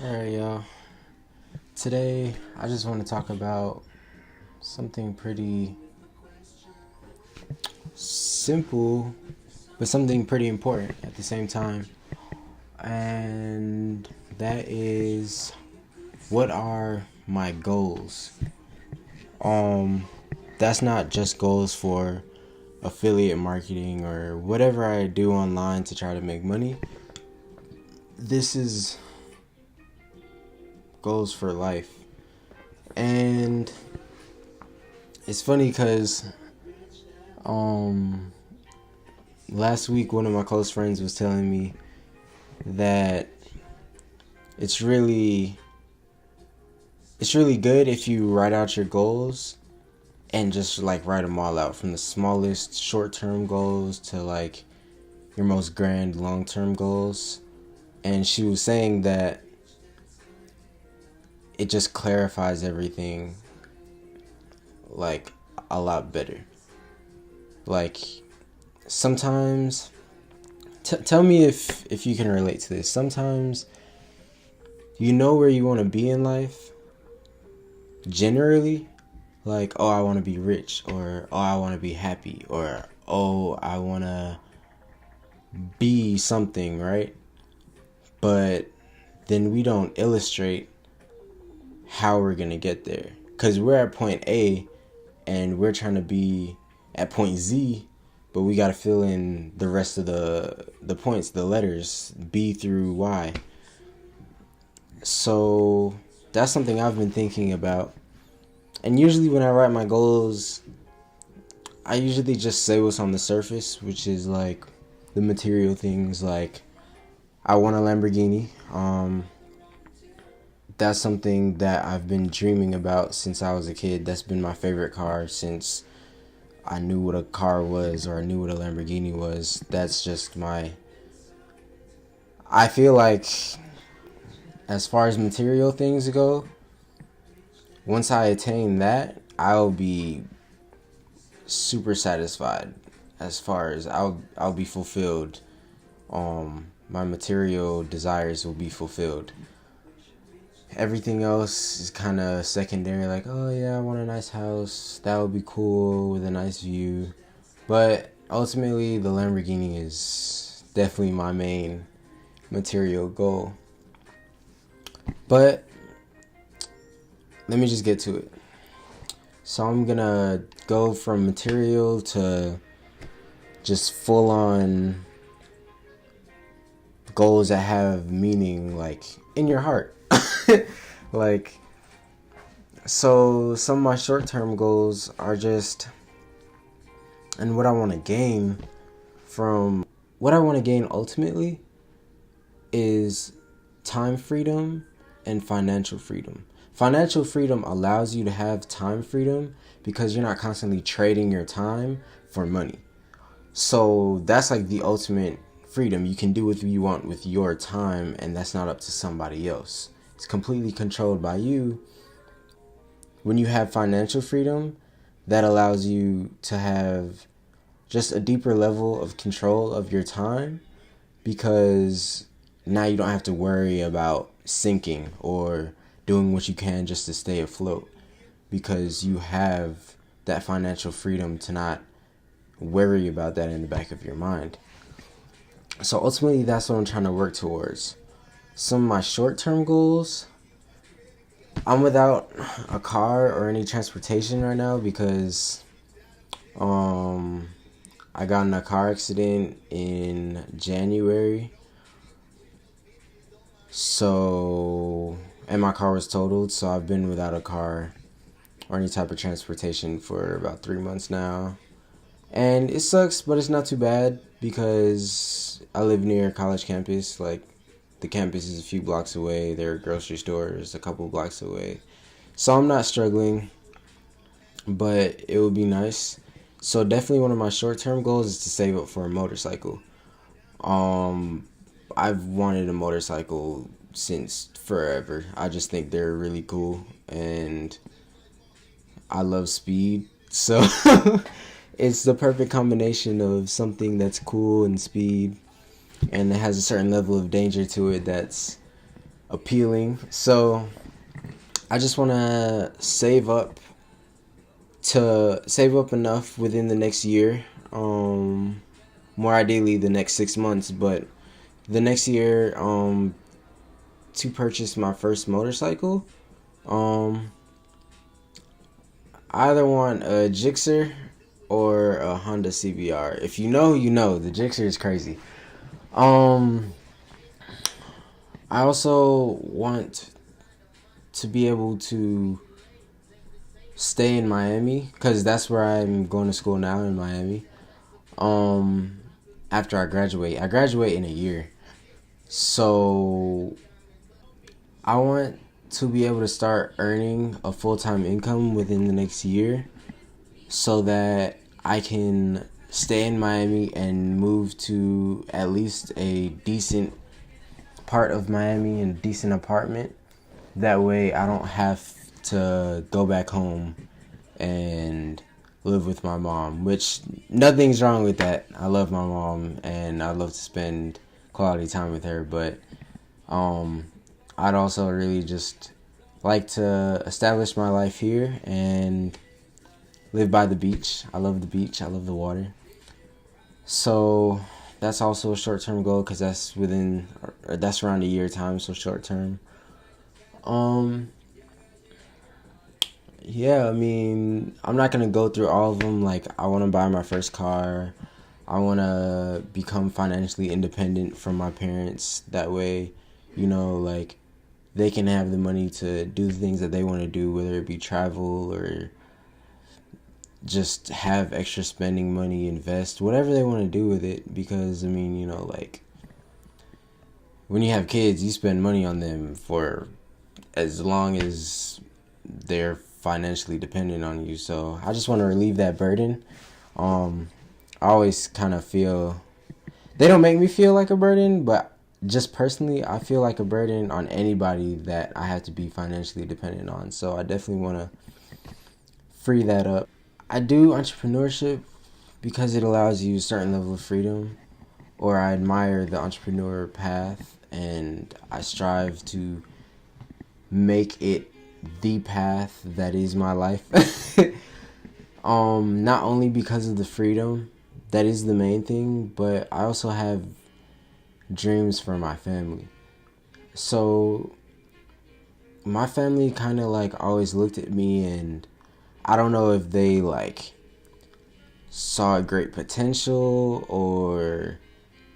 Alright, y'all. Today, I just want to talk about something pretty simple, but something pretty important at the same time. And that is, what are my goals? Um, that's not just goals for affiliate marketing or whatever I do online to try to make money. This is goals for life. And it's funny because last week one of my close friends was telling me that it's really good if you write out your goals and just like write them all out, from the smallest short-term goals to like your most grand long-term goals. And she was saying that it just clarifies everything like a lot better. Like sometimes tell me if you can relate to this. Sometimes you know where you want to be in life generally, like, oh, I want to be rich, or oh, I want to be happy, or oh, I want to be something, right? But then we don't illustrate how we're going to get there, because we're at point A and we're trying to be at point Z, but we got to fill in the rest of the points, the letters B through Y. So that's something I've been thinking about. And usually when I write my goals, I usually just say what's on the surface, which is like the material things. Like, I want a Lamborghini. That's something that I've been dreaming about since I was a kid. That's been my favorite car since I knew what a car was, or I knew what a Lamborghini was. That's just I feel like, as far as material things go, once I attain that, I'll be super satisfied. As far as I'll be fulfilled. My material desires will be fulfilled. Everything else is kind of secondary. Like, oh yeah, I want a nice house. That would be cool with a nice view. But ultimately, the Lamborghini is definitely my main material goal. But let me just get to it. So I'm gonna go from material to just full on goals that have meaning, like in your heart. Like, so some of my short-term goals are just, and what I want to gain ultimately is time freedom and financial freedom. Financial freedom allows you to have time freedom because you're not constantly trading your time for money. So that's like the ultimate freedom. You can do what you want with your time, and that's not up to somebody else. It's completely controlled by you. When you have financial freedom, that allows you to have just a deeper level of control of your time, because now you don't have to worry about sinking or doing what you can just to stay afloat, because you have that financial freedom to not worry about that in the back of your mind. So ultimately, that's what I'm trying to work towards. Some of my short-term goals, I'm without a car or any transportation right now because I got in a car accident in January. So, and my car was totaled, so I've been without a car or any type of transportation for about 3 months now. And it sucks, but it's not too bad because I live near a college campus. Like, the campus is a few blocks away. There are grocery stores a couple blocks away. So I'm not struggling, but it would be nice. So definitely one of my short-term goals is to save up for a motorcycle. I've wanted a motorcycle since forever. I just think they're really cool, and I love speed. So it's the perfect combination of something that's cool and speed, and it has a certain level of danger to it that's appealing. So I just want to save up enough within the next year. More ideally the next 6 months, but the next year to purchase my first motorcycle. Um, I either want a Gixxer or a Honda CBR. If you know, you know. The Gixxer is crazy. Um, I also want to be able to stay in Miami because that's where I'm going to school now, in Miami. Um, After I graduate in a year. So I want to be able to start earning a full-time income within the next year so that I can stay in Miami and move to at least a decent part of Miami and a decent apartment. That way I don't have to go back home and live with my mom, which nothing's wrong with that. I love my mom and I love to spend quality time with her, but um I'd also really just like to establish my life here and live by the beach. I love the beach. I love the water. So that's also a short-term goal because that's around a year time. So short-term. Um, yeah. I mean, I'm not gonna go through all of them. Like, I want to buy my first car. I want to become financially independent from my parents. That way, like they can have the money to do the things that they want to do, whether it be travel or just have extra spending money, invest, whatever they want to do with it. Because, I mean, like when you have kids, you spend money on them for as long as they're financially dependent on you. So I just want to relieve that burden. I always kind of feel they don't make me feel like a burden, but just personally, I feel like a burden on anybody that I have to be financially dependent on. So I definitely want to free that up. I do entrepreneurship because it allows you a certain level of freedom, or I admire the entrepreneur path and I strive to make it the path that is my life. Not only because of the freedom, that is the main thing, but I also have dreams for my family. So my family kind of like always looked at me, and I don't know if they like saw great potential or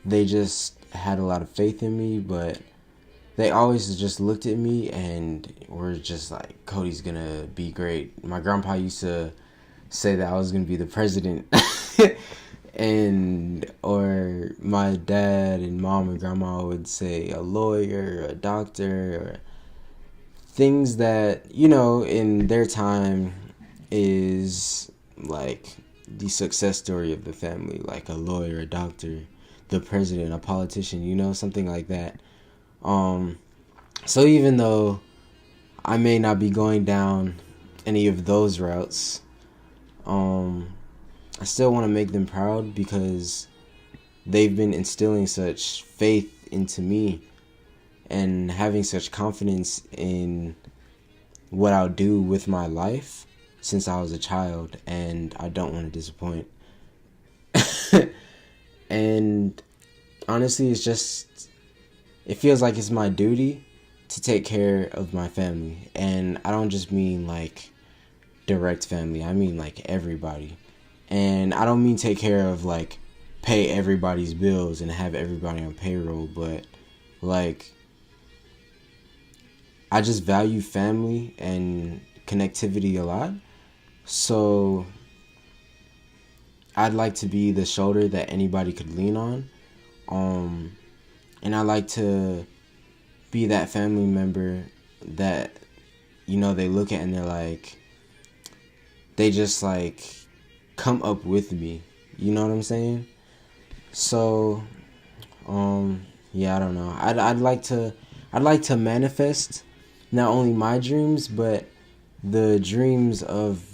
they just had a lot of faith in me, but they always just looked at me and were just like, Cody's gonna be great. My grandpa used to say that I was gonna be the president. And or my dad and mom and grandma would say a lawyer, a doctor, or things that, in their time is like the success story of the family, like a lawyer, a doctor, the president, a politician, something like that. So even though I may not be going down any of those routes, I still want to make them proud because they've been instilling such faith into me and having such confidence in what I'll do with my life since I was a child, and I don't want to disappoint. And honestly, it feels like it's my duty to take care of my family. And I don't just mean like direct family, I mean like everybody. And I don't mean take care of like pay everybody's bills and have everybody on payroll, but like I just value family and connectivity a lot. So I'd like to be the shoulder that anybody could lean on. And I like to be that family member that, they look at and they're like, they just like come up with me. You know what I'm saying? So, yeah, I don't know. I'd like to manifest not only my dreams, but the dreams of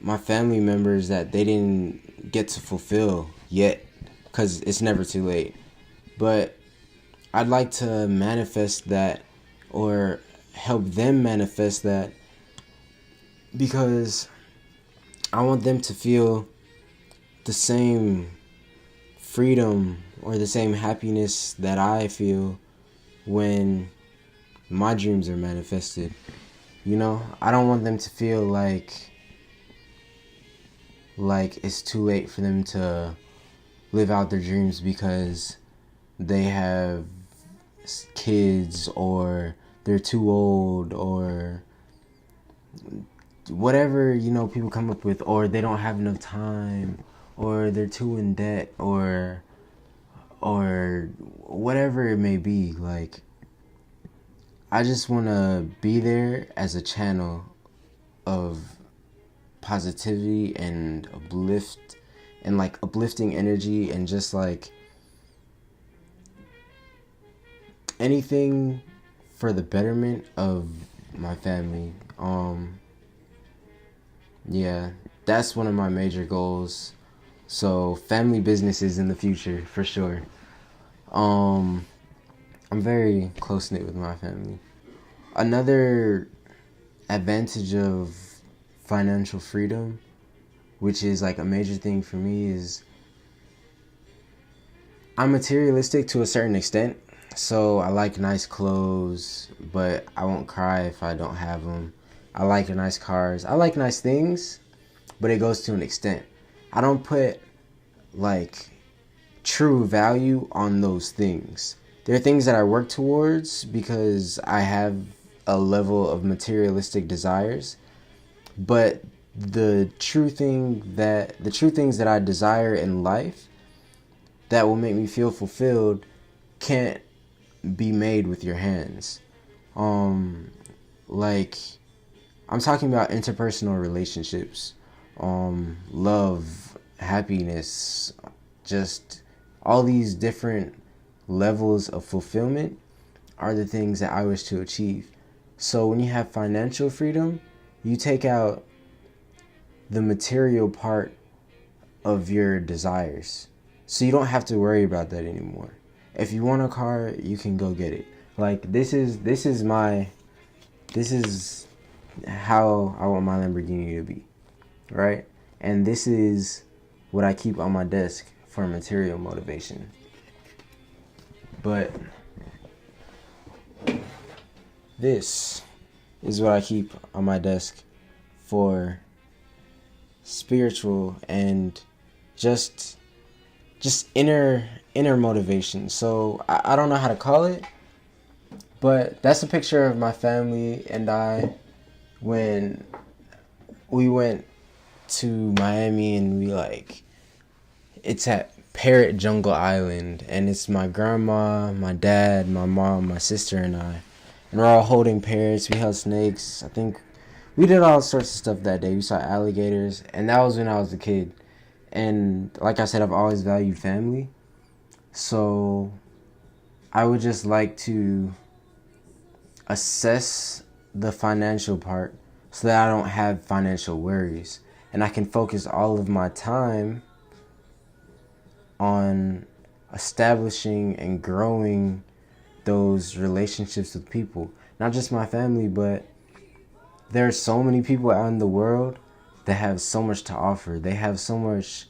my family members that they didn't get to fulfill yet, because it's never too late. But I'd like to manifest that, or help them manifest that, because I want them to feel the same freedom or the same happiness that I feel when my dreams are manifested. You know, I don't want them to feel like it's too late for them to live out their dreams because they have kids, or they're too old, or whatever, you know, people come up with, or they don't have enough time, or they're too in debt, or whatever it may be. Like, I just want to be there as a channel of positivity and uplifting energy, and just like anything for the betterment of my family. Yeah, that's one of my major goals. So family businesses in the future for sure. I'm very close knit with my family. Another advantage of financial freedom, which is like a major thing for me, is I'm materialistic to a certain extent. So I like nice clothes, but I won't cry if I don't have them. I like nice cars. I like nice things, but it goes to an extent. I don't put like true value on those things. There are things that I work towards because I have a level of materialistic desires, but the true things that I desire in life that will make me feel fulfilled can't be made with your hands. Like, I'm talking about interpersonal relationships, love, happiness, just all these different levels of fulfillment are the things that I wish to achieve. So when you have financial freedom, you take out the material part of your desires. So you don't have to worry about that anymore. If you want a car, you can go get it. Like, this is how I want my Lamborghini to be, right? And this is what I keep on my desk for material motivation. But this is what I keep on my desk for spiritual and just inner motivation. So I don't know how to call it, but that's a picture of my family and I when we went to Miami, and it's at Parrot Jungle Island, and it's my grandma, my dad, my mom, my sister, and I. And we're all holding parrots. We held snakes. I think we did all sorts of stuff that day. We saw alligators, and that was when I was a kid. And like I said, I've always valued family. So I would just like to assess the financial part so that I don't have financial worries. And I can focus all of my time on establishing and growing those relationships with people. Not just my family, but there are so many people out in the world that have so much to offer. They have so much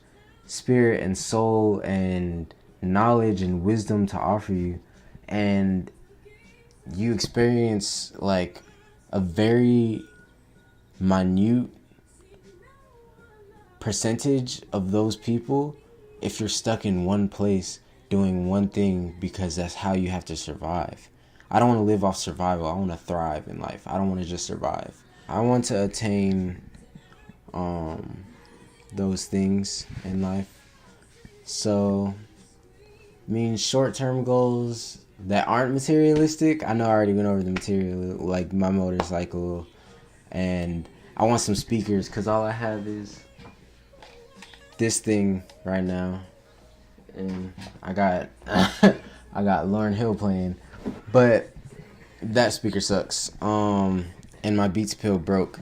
spirit and soul and knowledge and wisdom to offer you. And you experience like a very minute percentage of those people if you're stuck in one place doing one thing because that's how you have to survive. I don't want to live off survival. I want to thrive in life. I don't want to just survive. I want to attain those things in life. So, I mean, short-term goals that aren't materialistic, I know I already went over the material, like my motorcycle, and I want some speakers because all I have is this thing right now, and I got I got Lauryn Hill playing, but that speaker sucks. And my Beats pill broke,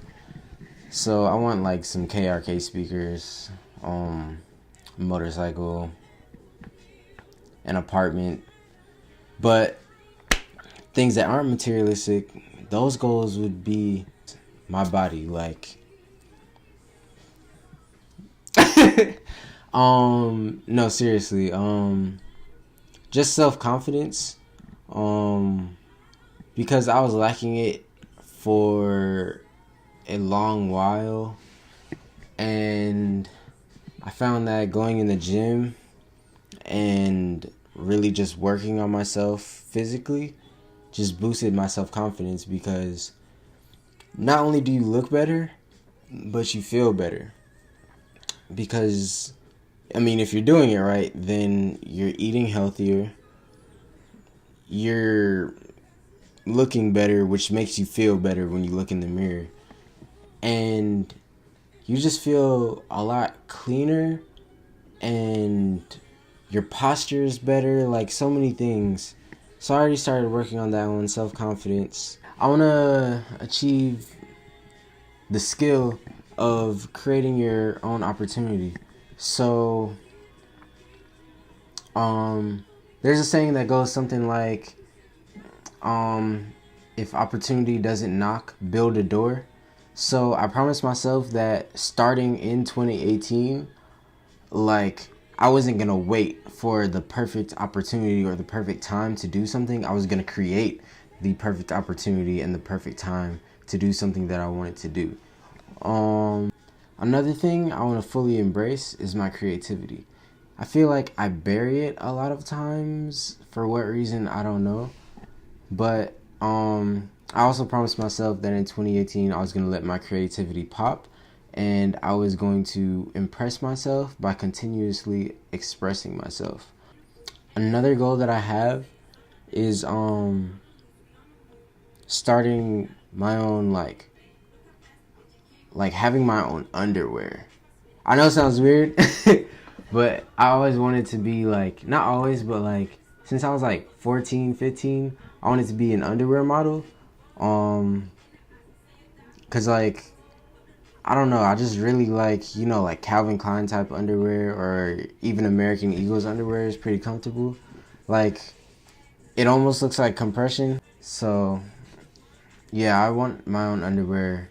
so I want like some KRK speakers, motorcycle, an apartment, But things that aren't materialistic, those goals would be my body. Like, no, seriously. Just self-confidence. Because I was lacking it for a long while, and I found that going in the gym and really just working on myself physically just boosted my self-confidence, because not only do you look better, but you feel better. Because, I mean, if you're doing it right, then you're eating healthier, you're looking better, which makes you feel better when you look in the mirror. And you just feel a lot cleaner, and your posture is better, like so many things. So I already started working on that one, self-confidence. I want to achieve the skill of creating your own opportunity. So, there's a saying that goes something like, if opportunity doesn't knock, build a door. So I promised myself that starting in 2018, like, I wasn't gonna wait for the perfect opportunity or the perfect time to do something. I was gonna create the perfect opportunity and the perfect time to do something that I wanted to do. Another thing I want to fully embrace is my creativity. I feel like I bury it a lot of times, for what reason I don't know. But I also promised myself that in 2018 I was going to let my creativity pop, and I was going to impress myself by continuously expressing myself. Another goal that I have is starting my own, like having my own underwear. I know it sounds weird, but I always wanted to be like, not always, but like since I was like 14, 15, I wanted to be an underwear model. Cause like, I don't know, I just really like, like Calvin Klein type underwear, or even American Eagle's underwear is pretty comfortable. Like, it almost looks like compression. So yeah, I want my own underwear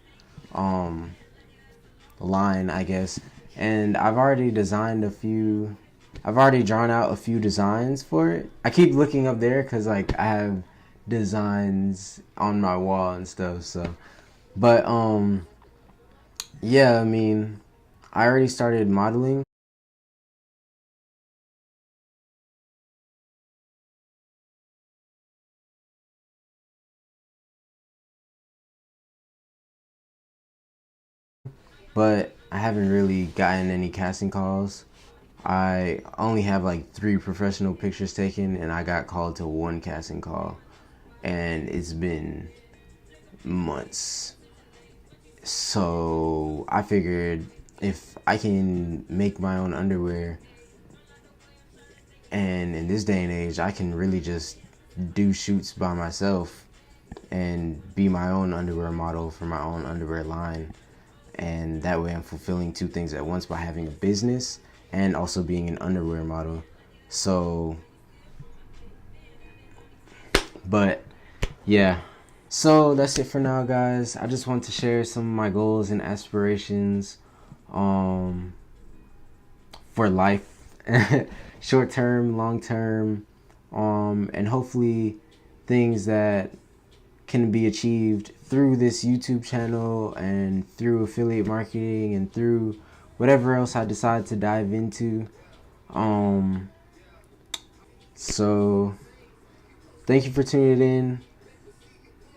line, I guess. And I've already drawn out a few designs for it. I keep looking up there because like I have designs on my wall and stuff. So, but yeah, I mean, I already started modeling. But I haven't really gotten any casting calls. I only have like 3 professional pictures taken, and I got called to 1 casting call, and it's been months. So I figured if I can make my own underwear, and in this day and age, I can really just do shoots by myself and be my own underwear model for my own underwear line. And that way I'm fulfilling 2 things at once by having a business and also being an underwear model. So, but yeah. So that's it for now, guys. I just want to share some of my goals and aspirations for life. Short term, long term, and hopefully things that can be achieved through this YouTube channel and through affiliate marketing and through whatever else I decide to dive into. So thank you for tuning in.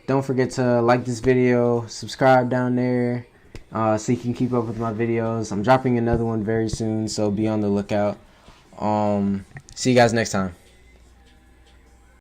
Don't forget to like this video, subscribe down there, so you can keep up with my videos. I'm dropping another one very soon, so be on the lookout. See you guys next time.